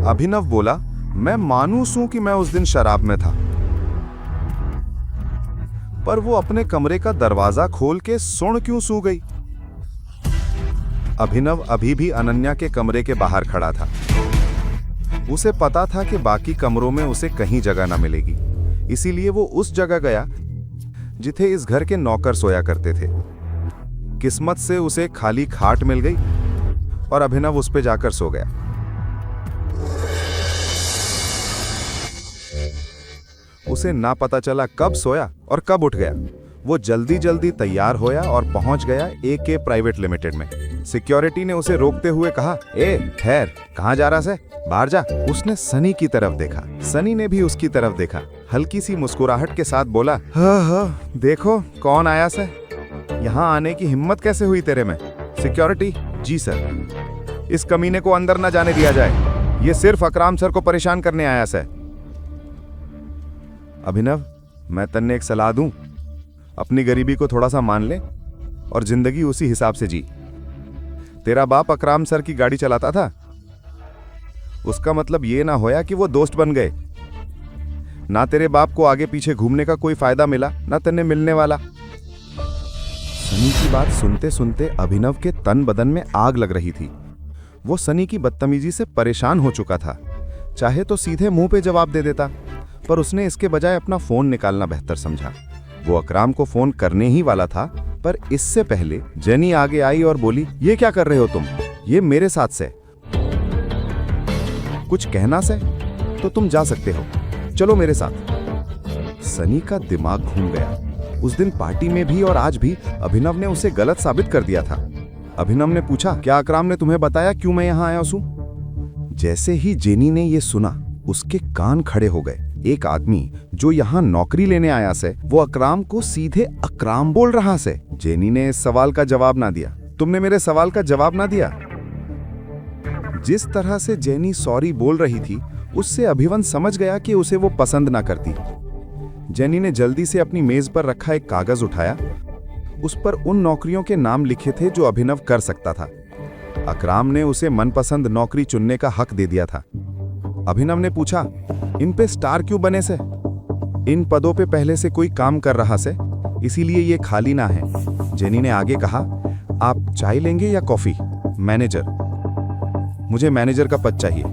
अभिनव बोला, मैं मानूं कि मैं उस दिन शराब में था, पर वो अपने कमरे का दरवाजा खोल के सुन क्यों सो गई? अभिनव अभी भी अनन्या के कमरे के बाहर खड़ा था। उसे पता था कि बाकी कमरों में उसे कहीं जगह न मिलेगी, इसीलिए वो उस जगह गया जिथे इस घर के नौकर सोया करते थे। किस्मत से उसे खाली खाट मिल गई और अभिनव उस पे जाकर सो गया। उसे ना पता चला कब सोया और कब उठ गया। वो जल्दी जल्दी तैयार होया और पहुंच गया AK प्राइवेट लिमिटेड में। सिक्योरिटी ने उसे रोकते हुए कहा, ए ठहर, कहां जा रहा से? बाहर जा। उसने सनी की तरफ देखा। सनी ने भी उसकी तरफ देखा। हल्की सी मुस्कुराहट के साथ बोला, हाँ, देखो कौन आया से। यहाँ आने की हिम्मत कैसे हुई तेरे में? सिक्योरिटी, जी सर। इस कमीने को अंदर न जाने दिया जाए, ये सिर्फ अकराम सर को परेशान करने आया से। अभिनव, मैं तन्ने एक सलाह दूं, अपनी गरीबी को थोड़ा सा मान ले और जिंदगी उसी हिसाब से जी। तेरा बाप अकराम सर की गाड़ी चलाता था, उसका मतलब ये ना होया कि वो दोस्त बन गए। ना तेरे बाप को आगे पीछे घूमने का कोई फायदा मिला, ना तन्ने मिलने वाला। सनी की बात सुनते सुनते अभिनव के तन बदन में आग लग रही थी। वो सनी की बदतमीजी से परेशान हो चुका था। चाहे तो सीधे मुंह पे जवाब दे देता, पर उसने इसके बजाय अपना फोन निकालना बेहतर समझा। वो अकराम को फोन करने ही वाला था, पर इससे पहले जेनी आगे आई और बोली, ये क्या कर रहे हो तुम? ये मेरे साथ से। कुछ कहना से तो तुम जा सकते हो, चलो मेरे साथ। सनी का दिमाग घूम गया। उस दिन पार्टी में भी और आज भी अभिनव ने उसे गलत साबित कर दिया था। अभिनव ने पूछा, क्या अकराम ने तुम्हें बताया क्यों मैं यहां आया हूं? जैसे ही जेनी ने यह सुना, उसके कान खड़े हो गए। एक आदमी जो यहाँ नौकरी लेने आया से, वो अकराम को सीधे अकराम बोल रहा से। जेनी ने इस सवाल का जवाब ना दिया। तुमने मेरे सवाल का जवाब ना दिया। जिस तरह से जेनी सॉरी बोल रही थी, उससे अभिवन समझ गया कि उसे वो पसंद ना करती। जेनी ने जल्दी से अपनी मेज पर रखा एक कागज उठाया। उस पर उन नौकरियों के नाम लिखे थे जो अभिनव कर सकता था। अकराम ने उसे मनपसंद नौकरी चुनने का हक दे दिया था। अभिनव ने पूछा, इन पे स्टार क्यों बने से? इन पदों पे पहले से कोई काम कर रहा से, इसीलिए ये खाली ना है। जेनी ने आगे कहा, आप चाय लेंगे या कॉफी? मैनेजर। मुझे मैनेजर का पद चाहिए।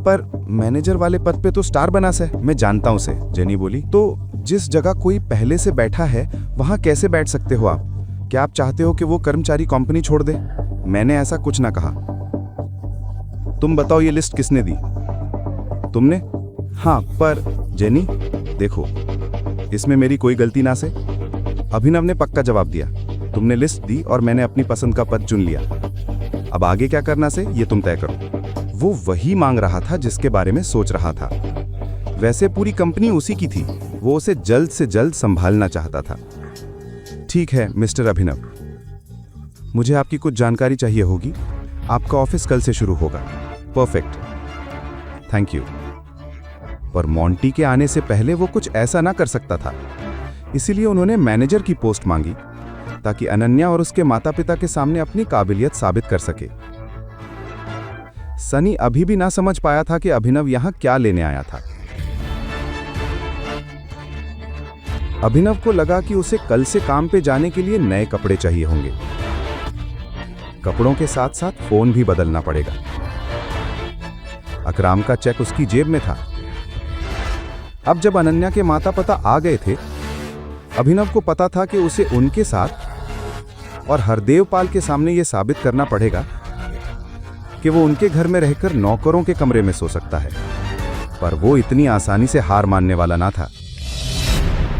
पर मैनेजर वाले पद पे तो स्टार बना से। मैं जानता हूं से, जेनी बोली। तो जिस जगह कोई पहले से बैठा है, वहां कैसे बैठ सकते हो आप? क्या आप चाहते हो कि वो कर्मचारी कंपनी छोड़ दे? मैंने ऐसा कुछ ना कहा। तुम बताओ, ये लिस्ट किसने दी? तुमने? हाँ, पर जेनी देखो, इसमें मेरी कोई गलती ना से। अभिनव ने पक्का जवाब दिया। तुमने लिस्ट दी और मैंने अपनी पसंद का पद चुन लिया। अब आगे क्या करना से, ये तुम तय करो। वो वही मांग रहा था जिसके बारे में सोच रहा था। वैसे पूरी कंपनी उसी की थी, वो उसे जल्द से जल्द संभालना चाहता था। ठीक है मिस्टर अभिनव, मुझे आपकी कुछ जानकारी चाहिए होगी। आपका ऑफिस कल से शुरू होगा। Perfect, thank you. पर मॉन्टी के आने से पहले वो कुछ ऐसा ना कर सकता था, इसीलिए उन्होंने मैनेजर की पोस्ट मांगी, ताकि अनन्या और उसके माता पिता के सामने अपनी काबिलियत साबित कर सके। सनी अभी भी ना समझ पाया था कि अभिनव यहां क्या लेने आया था। अभिनव को लगा कि उसे कल से काम पे जाने के लिए नए कपड़े चाहिए होंगे। कपड़ों के साथ साथ फोन भी बदलना पड़ेगा। अकराम का चेक उसकी जेब में था। अब जब अनन्या के माता पिता आ गए थे, अभिनव को पता था कि उसे उनके साथ और हरदेव पाल के सामने यह साबित करना पड़ेगा कि वो उनके घर में रहकर नौकरों के कमरे में सो सकता है। पर वो इतनी आसानी से हार मानने वाला ना था।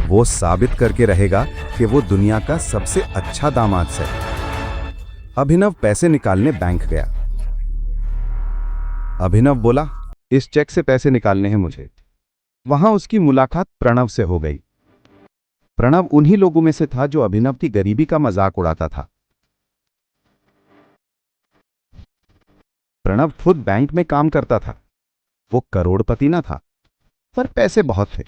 वो साबित करके रहेगा कि वो दुनिया का सबसे अच्छा दामाद है। अभिनव पैसे निकालने बैंक गया। अभिनव बोला, इस चेक से पैसे निकालने हैं मुझे। वहां उसकी मुलाकात प्रणव से हो गई। प्रणव उन्हीं लोगों में से था जो अभिनव की गरीबी का मजाक उड़ाता था। प्रणव खुद बैंक में काम करता था। वो करोड़पति ना था, पर पैसे बहुत थे।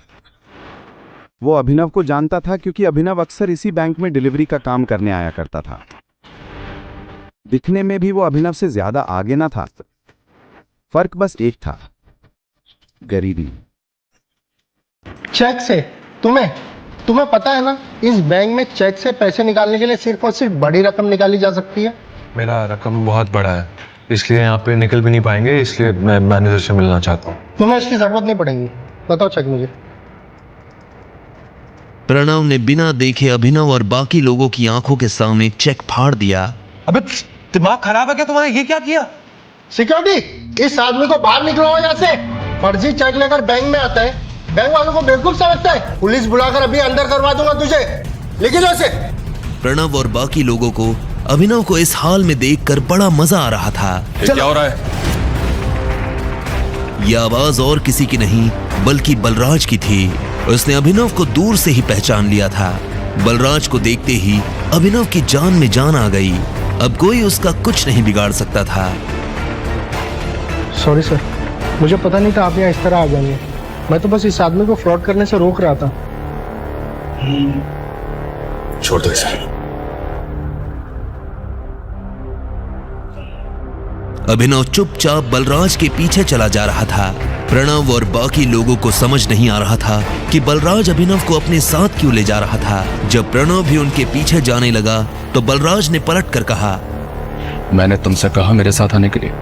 वो अभिनव को जानता था क्योंकि अभिनव अक्सर इसी बैंक में डिलीवरी का काम करने आया करता था। दिखने में भी वो अभिनव से ज्यादा आगे ना था। फर्क बस एक था, गरीबी। चेक से? तुम्हें पता है ना, इस बैंक में चेक से पैसे निकालने के लिए सिर्फ और सिर्फ बड़ी रकम निकाली जा सकती है। मेरा रकम बहुत बड़ा है, इसलिए यहाँ पे निकल भी नहीं पाएंगे, इसलिए मैं मैनेजर से मिलना चाहता हूँ। तुम्हें इसकी जरूरत नहीं पड़ेगी। बताओ चेक मुझे। प्रणव ने बिना देखे अभिनव और बाकी लोगों की आंखों के सामने चेक फाड़ दिया। अबे दिमाग खराब है क्या तुम्हारा? ये क्या किया? सिक्योरिटी, इस आदमी को बाहर निकलवाओ यहाँ से। फर्जी चेक लेकर बैंक में आता है, बैंक वालों को बेवकूफ समझता है। पुलिस बुलाकर अभी अंदर करवा दूंगा तुझे। लेके जाओ इसे। प्रणव और बाकी लोगों को अभिनव को इस हाल में देखकर बड़ा मजा आ रहा था। क्या हो रहा है? यह आवाज और किसी की नहीं बल्कि बलराज की थी। उसने अभिनव को दूर से ही पहचान लिया था। बलराज को देखते ही अभिनव की जान में जान आ गई। अब कोई उसका कुछ नहीं बिगाड़ सकता था। सॉरी सर, मुझे पता नहीं था आप यहाँ इस तरह आ जाएंगे। मैं तो बस इस आदमी को फ्रॉड करने से रोक रहा था। छोड़ दो इसे। अभिनव चुपचाप बलराज के पीछे चला जा रहा था। प्रणव और बाकी लोगों को समझ नहीं आ रहा था कि बलराज अभिनव को अपने साथ क्यों ले जा रहा था। जब प्रणव भी उनके पीछे जाने लगा तो बलराज ने पलट कर कहा, मैंने तुमसे कहा मेरे साथ आने के लिए।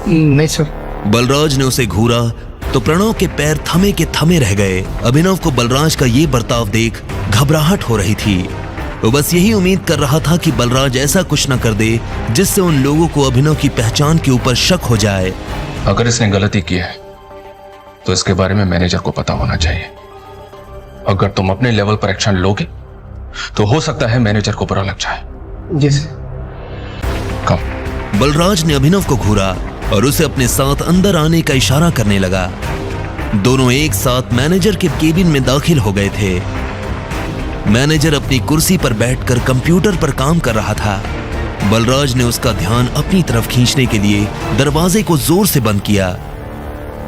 नहीं सर। बलराज ने उसे घूरा तो प्रणव के पैर थमे के थमे रह गए। अभिनव को बलराज का ये बर्ताव देख घबराहट हो रही थी। वो बस यही उम्मीद कर रहा था कि बलराज ऐसा कुछ न कर दे जिससे उन लोगों को अभिनव की पहचान के ऊपर शक हो जाए। अगर इसने गलती की है तो इसके बारे में मैनेजर को पता होना चाहिए। अगर तुम अपने लेवल पर एक्शन लोगे तो हो सकता है मैनेजर को बुरा लग जाए। जी सर। कम। बलराज ने अभिनव को घूरा और उसे अपने साथ अंदर आने का इशारा करने लगा। दोनों एक साथ मैनेजर के केबिन में दाखिल हो गए थे। मैनेजर अपनी कुर्सी पर बैठकर कंप्यूटर पर काम कर रहा था। बलराज ने उसका ध्यान अपनी तरफ खींचने के लिए दरवाजे को जोर से बंद किया।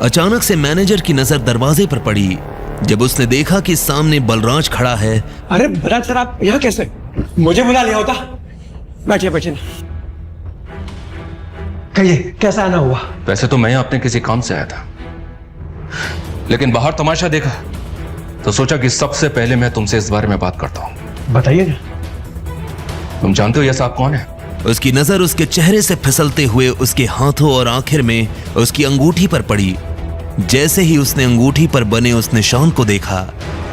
अचानक से मैनेजर की नजर दरवाजे पर पड़ी। जब उसने देखा कि सामने बलराज खड़ा है। अरे बलराज सर, आप यहाँ कैसे? मुझे बुला लिया होता। बैठिए बैठिए। कहिए कैसा आना हुआ? वैसे तो मैं अपने किसी काम से आया था, लेकिन बाहर तमाशा देखा तो सोचा कि सबसे पहले मैं तुमसे इस बारे में बात करता हूं। बताइए ना। तुम जानते हो यह साहब कौन है? उसकी नजर उसके चेहरे से फिसलते हुए उसके हाथों और आखिर में उसकी अंगूठी पर पड़ी। जैसे ही उसने अंगूठी पर बने उस निशान को देखा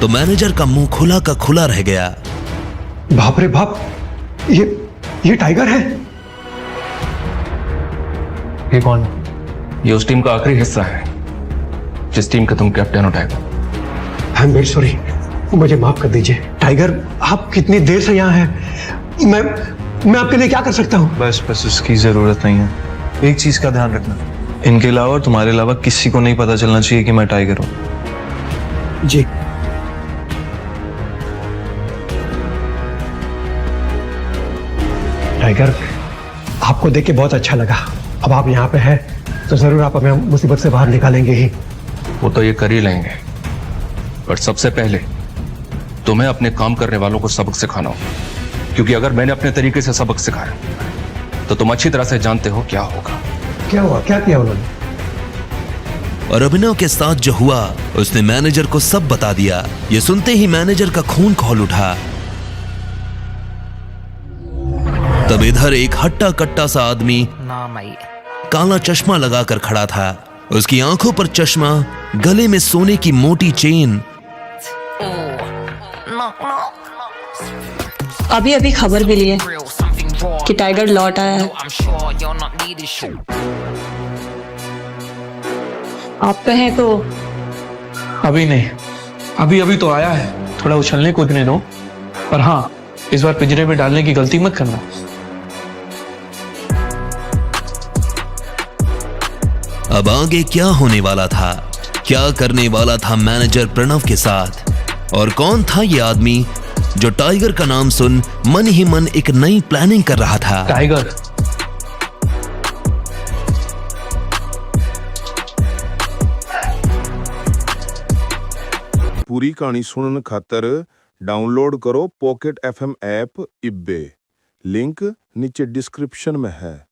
तो मैनेजर का मुंह खुला का खुला रह गया। बाप रे बाप, ये टाइगर है। ये कौन है? ये उस टीम का आखिरी हिस्सा है जिस टीम का तुम कैप्टन हो। Tiger, I am very sorry, मुझे माफ कर दीजिए। टाइगर, आप कितनी देर से यहाँ हैं? मैं आपके लिए क्या कर सकता हूँ? बस उसकी जरूरत नहीं है। एक चीज का ध्यान रखना, इनके अलावा और तुम्हारे अलावा किसी को नहीं पता चलना चाहिए कि मैं टाइगर हूँ। जी। टाइगर, आपको देख के बहुत अच्छा लगा। अब आप यहाँ पे हैं तो जरूर आप हमें मुसीबत से बाहर निकालेंगे ही। वो तो ये कर ही लेंगे, पर सबसे पहले तुम्हें अपने काम करने वालों को सबक सिखाना होगा, क्योंकि अगर मैंने अपने तरीके से सबक सिखाया तो तुम अच्छी तरह से जानते हो क्या होगा। क्या हुआ? क्या किया उन्होंने? और अभिनव के साथ जो हुआ उसने मैनेजर को सब बता दिया। ये सुनते ही मैनेजर का खून खौल उठा। तब इधर एक हट्टा कट्टा सा आदमी काला चश्मा लगाकर खड़ा था। उसकी आंखों पर चश्मा, गले में सोने की मोटी चेन। अभी अभी खबर मिली है कि टाइगर लौट आया है। आप कहें तो अभी नहीं, अभी तो आया है। थोड़ा उछलने कूदने दो, पर हाँ, इस बार पिंजरे में डालने की गलती मत करना। अब आगे क्या होने वाला था? क्या करने वाला था मैनेजर प्रणव के साथ? और कौन था ये आदमी जो टाइगर का नाम सुन मन ही मन एक नई प्लानिंग कर रहा था? टाइगर, पूरी कहानी सुनने खातर डाउनलोड करो पॉकेट FM ऐप इब्बे। लिंक नीचे डिस्क्रिप्शन में है।